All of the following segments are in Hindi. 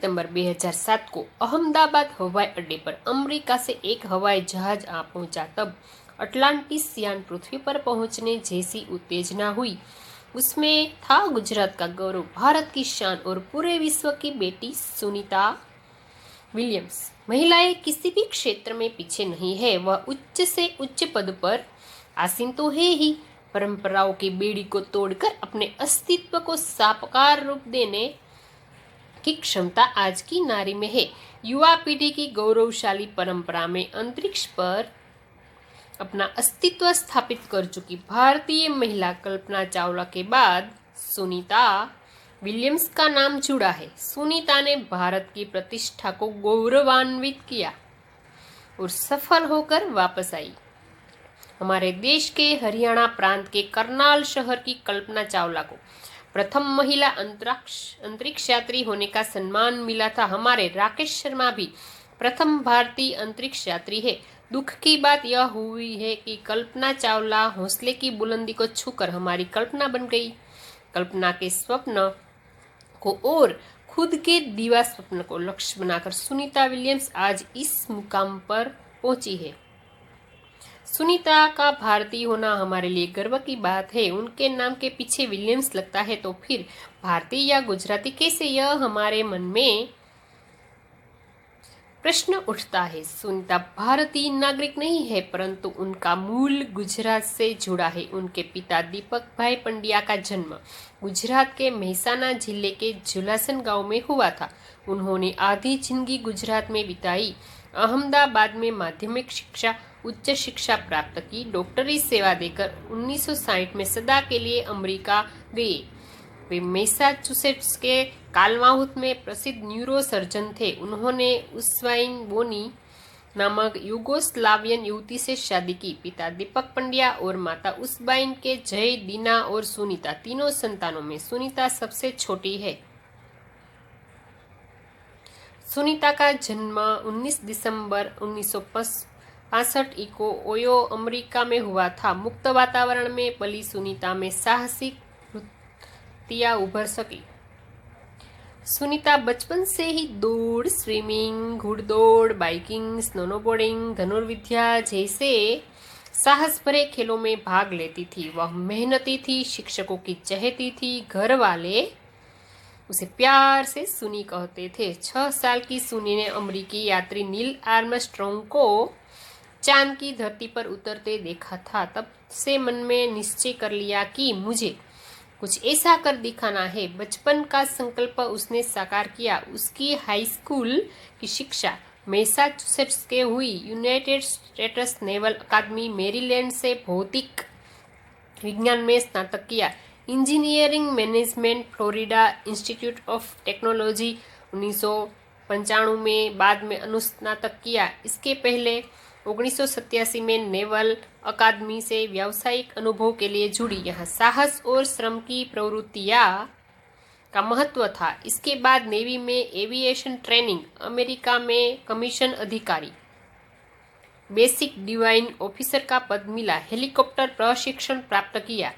सितंबर 2007 को अहमदाबाद हवाई अड्डे पर अमेरिका से एक हवाई जहाज आ पहुंचा। तब अटलांटिस यान पृथ्वी पर पहुंचने जैसी उत्तेजना हुई। उसमें था गुजरात का गौरव, भारत की शान और पूरे विश्व की बेटी सुनीता विलियम्स। महिलाएं किसी भी क्षेत्र में पीछे नहीं है। वह उच्च से उच्च पद पर आसीन तो है ही, परंपराओं की बेड़ी को तोड़कर अपने अस्तित्व को साकार रूप देने की क्षमता आज की नारी में है। युवा पीढ़ी की गौरवशाली परंपरा में अंतरिक्ष पर अपना अस्तित्व स्थापित कर चुकी भारतीय महिला कल्पना चावला के बाद सुनीता विलियम्स का नाम जुड़ा है। सुनीता ने भारत की प्रतिष्ठा को गौरवान्वित किया और सफल होकर वापस आई। हमारे देश के हरियाणा प्रांत के करनाल शहर की कल्पना चावला को प्रथम महिला अंतरिक्ष यात्री होने का सम्मान मिला था। हमारे राकेश शर्मा भी प्रथम भारतीय अंतरिक्ष यात्री है। दुख की बात यह हुई है कि कल्पना चावला हौसले की बुलंदी को छूकर हमारी कल्पना बन गई। कल्पना के स्वप्न को और खुद के दीवा स्वप्न को लक्ष्य बनाकर सुनीता विलियम्स आज इस मुकाम पर पहुंची है। सुनीता का भारतीय होना हमारे लिए गर्व की बात है। उनके नाम के पीछे विलियम्स लगता है तो फिर भारतीय या गुजराती कैसे, यह हमारे मन में प्रश्न उठता है। सुनीता भारतीय नागरिक नहीं है, परंतु उनका मूल गुजरात से जुड़ा है। उनके पिता दीपक भाई पंड्या का जन्म गुजरात के मेहसाना जिले के जुलासन गांव में हुआ था। उन्होंने आधी जिंदगी गुजरात में बिताई। अहमदाबाद में माध्यमिक शिक्षा, उच्च शिक्षा प्राप्त की। डॉक्टरी सेवा देकर 1960 में सदा के लिए अमेरिका गए। वे मैसाचुसेट्स के कालमाउथ में प्रसिद्ध न्यूरो सर्जन थे। उन्होंने उस्वाइन बोनी नामक युगोस्लावियन युवती से शादी की। पिता दीपक पंड्या और माता उस्बाइन के जय, दीना और सुनीता तीनों संतानों में सुनीता सबसे छोटी है। सुनीता का जन्म 19 दिसंबर 1965 को ओयो, अमेरिका में हुआ था। मुक्त वातावरण में पली सुनीता में साहसिक वृत्तियां उभर सकी। सुनीता बचपन से ही दौड़, स्विमिंग, घुड़दौड़, बाइकिंग, स्नोबोर्डिंग, धनुर्विद्या जैसे साहस भरे खेलों में भाग लेती थी। वह मेहनती थी, शिक्षकों की चहेती थी। घर वाले उसे प्यार से सुनी कहते थे। 6 साल की सुनी ने अमेरिकी यात्री नील आर्मस्ट्रॉन्ग को चांद की धरती पर उतरते देखा था। तब से मन में निश्चय कर लिया कि मुझे कुछ ऐसा कर दिखाना है। बचपन का संकल्प उसने साकार किया। उसकी हाई स्कूल की शिक्षा मैसाचुसेट्स के हुई। यूनाइटेड स्टेट्स नेवल अकादमी मैरीलैंड से भौतिक विज्ञान में स्नातक किया। Engineering management Florida institute of technology 1995 में, बाद में अनुस्नातक किया। इसके पहले 1987 में नेवल अकादमी से व्यावसायिक अनुभव के लिए जुड़ी। यहाँ साहस और श्रम की प्रवृत्तियां का महत्व था। इसके बाद नेवी में एविएशन ट्रेनिंग, अमेरिका में कमीशन अधिकारी, बेसिक डिवाइन ऑफिसर का पद मिला। हेलीकॉप्टर प्रशिक्षण प्राप्त किया।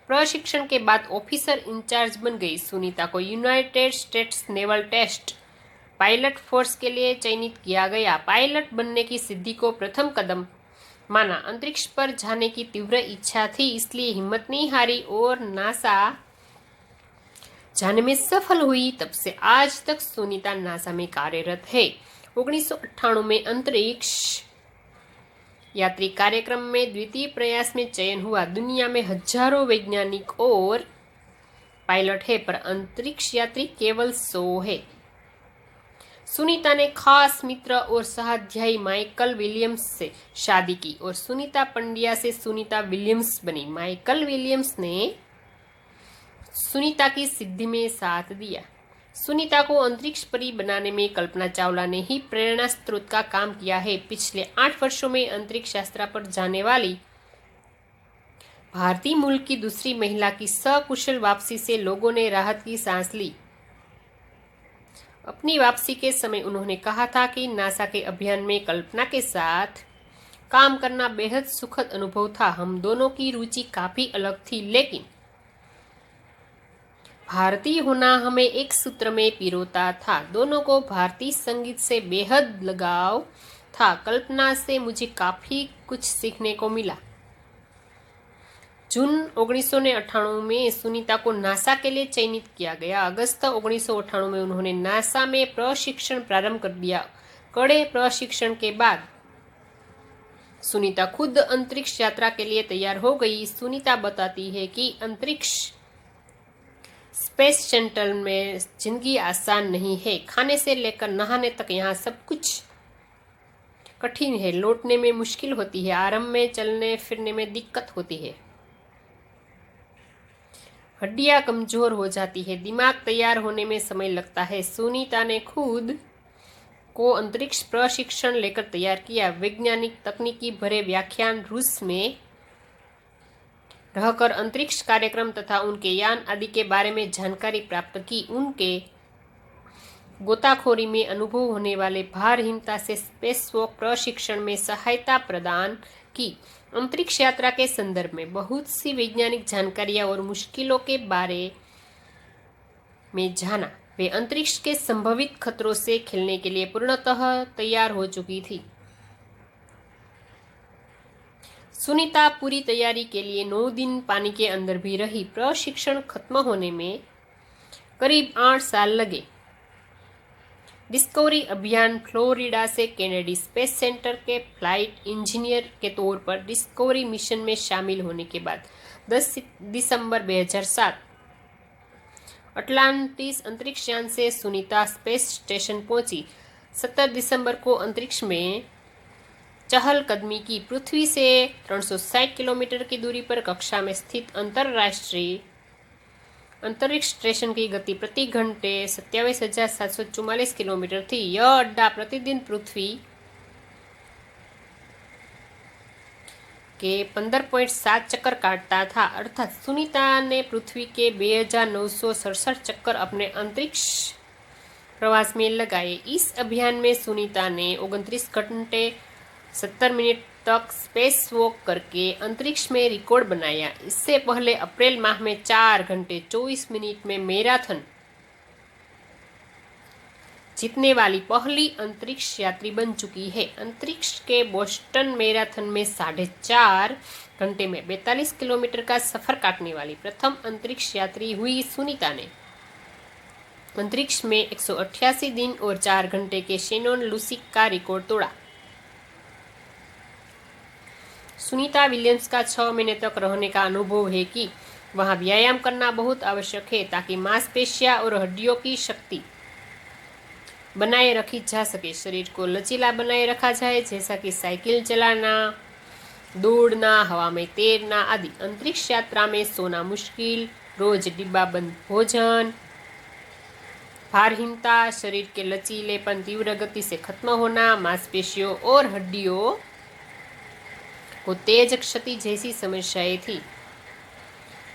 प्रशिक्षण के बाद ऑफिसर इंचार्ज बन गई। सुनीता को United States naval test pilot force के लिए चयनित किया गया। पायलट बनने की सिद्धि को प्रथम कदम माना। अंतरिक्ष पर जाने की तीव्र इच्छा थी, इसलिए हिम्मत नहीं हारी और नासा जाने में सफल हुई। तब से आज तक सुनीता नासा में कार्यरत है। 1998 में अंतरिक्ष यात्री कार्यक्रम में द्वितीय प्रयास में चयन हुआ। दुनिया में हजारों वैज्ञानिक और पायलट है, पर अंतरिक्ष यात्री केवल 100 है। सुनीता ने खास मित्र और सहाध्यायी माइकल विलियम्स से शादी की और सुनीता पंड्या से सुनीता विलियम्स बनी। माइकल विलियम्स ने सुनीता की सिद्धि में साथ दिया। सुनीता को अंतरिक्ष परी बनाने में कल्पना चावला ने ही प्रेरणा स्रोत का काम किया है। पिछले 8 वर्षों में अंतरिक्ष यात्रा पर जाने वाली भारतीय मूल की दूसरी महिला की सकुशल वापसी से लोगों ने राहत की सांस ली। अपनी वापसी के समय उन्होंने कहा था कि नासा के अभियान में कल्पना के साथ काम करना बेहद सुखद अनुभव था। हम दोनों की रुचि काफी अलग थी, लेकिन भारतीय होना हमें एक सूत्र में पिरोता था। दोनों को भारतीय संगीत से बेहद लगाव था। कल्पना से मुझे काफ़ी कुछ सीखने को मिला। जून 1998 में सुनीता को नासा के लिए चयनित किया गया। अगस्त 1998 में उन्होंने नासा में प्रशिक्षण प्रारंभ कर दिया। कड़े प्रशिक्षण के बाद सुनीता खुद अंतरिक्ष यात्रा के लिए तैयार हो गई। सुनीता बताती है कि अंतरिक्ष स्पेस शटल में जिंदगी आसान नहीं है। खाने से लेकर नहाने तक यहाँ सब कुछ कठिन है। लौटने में मुश्किल होती है। आरंभ में चलने फिरने में दिक्कत होती है। हड्डियां कमजोर हो जाती है। दिमाग तैयार होने में समय लगता है। सुनीता ने खुद को अंतरिक्ष प्रशिक्षण लेकर तैयार किया। वैज्ञानिक तकनीकी भरे व्याख्यान, रूस में रहकर अंतरिक्ष कार्यक्रम तथा उनके यान आदि के बारे में जानकारी प्राप्त की। उनके गोताखोरी में अनुभव होने वाले भारहीनता से स्पेसवॉक प्रशिक्षण में सहायता प्रदान की। अंतरिक्ष यात्रा के संदर्भ में बहुत सी वैज्ञानिक जानकारियां और मुश्किलों के बारे में जाना। वे अंतरिक्ष के संभवित खतरों से खेलने के लिए पूर्णतः तैयार हो चुकी थी। सुनीता पूरी तैयारी के लिए 9 दिन पानी के अंदर भी रही। प्रशिक्षण खत्म होने में करीब 8 साल लगे। डिस्कवरी अभियान फ्लोरिडा से केनेडी स्पेस सेंटर के फ्लाइट इंजीनियर के तौर पर डिस्कवरी मिशन में शामिल होने के बाद 10 दिसंबर 2007 अटलांटिस अंतरिक्ष यान से सुनीता स्पेस स्टेशन पहुंची। 17 दिसंबर को अंतरिक्ष में चहलकदमी की। पृथ्वी से 360 किलोमीटर की दूरी पर कक्षा में स्थित अंतरराष्ट्रीय अंतरिक्ष स्टेशन की गति प्रति घंटे 27,744 किलोमीटर थी। यह अड्डा प्रतिदिन पृथ्वी के 15.7 चक्कर काटता था। अर्थात सुनीता ने पृथ्वी के 2,967 चक्कर अपने अंतरिक्ष प्रवास में लगाए। इस अभियान में सुनीता ने 29 घंटे 70 मिनट तक स्पेस वॉक करके अंतरिक्ष में रिकॉर्ड बनाया। इससे पहले अप्रैल माह में 4 घंटे 24 मिनट में मैराथन जीतने वाली पहली अंतरिक्ष यात्री बन चुकी है। अंतरिक्ष के बोस्टन मैराथन में 4.5 घंटे में 42 किलोमीटर का सफर काटने वाली प्रथम अंतरिक्ष यात्री हुई। सुनीता ने अंतरिक्ष में 188 दिन और 4 घंटे के शेनॉन लुसिक का रिकॉर्ड तोड़ा। सुनीता विलियम्स का 6 महीने तक रहने का अनुभव है कि वहाँ व्यायाम करना बहुत आवश्यक है ताकि मांसपेशियां और हड्डियों की शक्ति बनाए रखी जा सके। शरीर को लचीला बनाए रखा जाए, जैसा कि साइकिल चलाना, दौड़ना, हवा में तैरना आदि। अंतरिक्ष यात्रा में सोना मुश्किल, रोज डिब्बाबंद भोजन, भारहीनता, शरीर के लचीलेपन तीव्र गति से खत्म होना, मांसपेशियों और हड्डियों को तेज क्षति जैसी समस्याएं थी।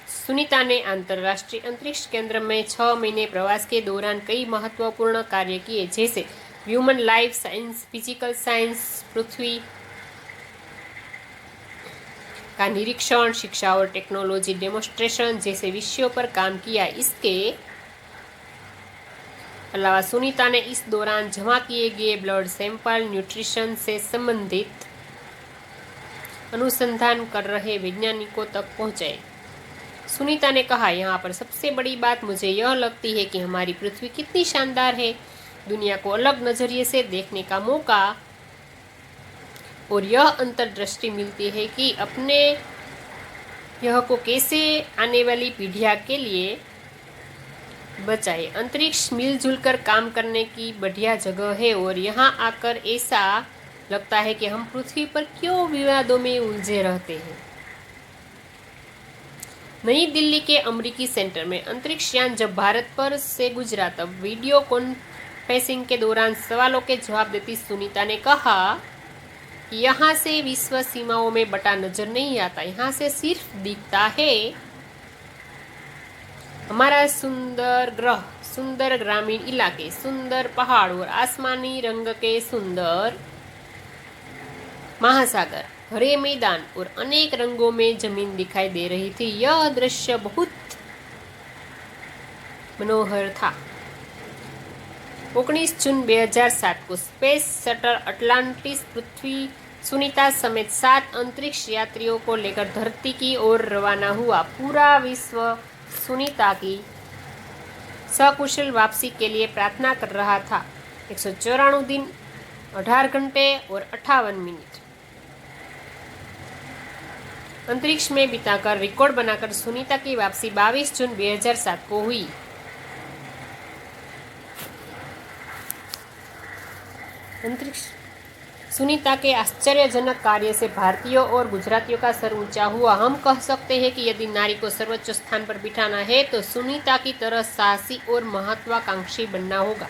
सुनीता ने अंतर्राष्ट्रीय अंतरिक्ष केंद्र में 6 महीने प्रवास के दौरान कई महत्वपूर्ण कार्य किए, जैसे human life science, physical science, पृथ्वी का निरीक्षण, शिक्षा और टेक्नोलॉजी डेमोन्स्ट्रेशन जैसे विषयों पर काम किया। इसके अलावा सुनीता ने इस दौरान जमा किए गए ब्लड सैंपल न्यूट्रिशन से संबंधित अनुसंधान कर रहे वैज्ञानिकों तक पहुंचाए। सुनीता ने कहा, यहाँ पर सबसे बड़ी बात मुझे यह लगती है कि हमारी पृथ्वी कितनी शानदार है। दुनिया को अलग नजरिए से देखने का मौका और यह अंतर्दृष्टि मिलती है कि अपने यह को कैसे आने वाली पीढ़ियों के लिए बचाए। अंतरिक्ष मिलजुल कर काम करने की बढ़िया जगह है और यहाँ आकर ऐसा लगता है कि हम पृथ्वी पर क्यों विवादों में उलझे रहते हैं। नई दिल्ली के अमेरिकी सेंटर में अंतरिक्ष यान जब भारत पर से गुजरा तब वीडियो कॉन्फ्रेंसिंग के दौरान सवालों के जवाब देती सुनीता ने कहा कि यहाँ से विश्व सीमाओं में बटा नजर नहीं आता। यहाँ से सिर्फ दिखता है हमारा सुंदर ग्रह, सुंदर ग्रामीण इलाके, सुंदर पहाड़ और आसमानी रंग के सुंदर महासागर, हरे मैदान और अनेक रंगों में जमीन दिखाई दे रही थी। यह दृश्य बहुत मनोहर था। 19 जून 2007 को स्पेस शटल अटलांटिस पृथ्वी सुनीता समेत 7 अंतरिक्ष यात्रियों को लेकर धरती की ओर रवाना हुआ। पूरा विश्व सुनीता की सकुशल वापसी के लिए प्रार्थना कर रहा था। 194 दिन, 18 घंटे और 58 मिनट अंतरिक्ष में बिताकर रिकॉर्ड बनाकर सुनीता की वापसी 22 जून 2007 को हुई। अंतरिक्ष सुनीता के आश्चर्यजनक कार्य से भारतीयों और गुजरातियों का सर ऊंचा हुआ। हम कह सकते हैं कि यदि नारी को सर्वोच्च स्थान पर बिठाना है तो सुनीता की तरह साहसी और महत्वाकांक्षी बनना होगा।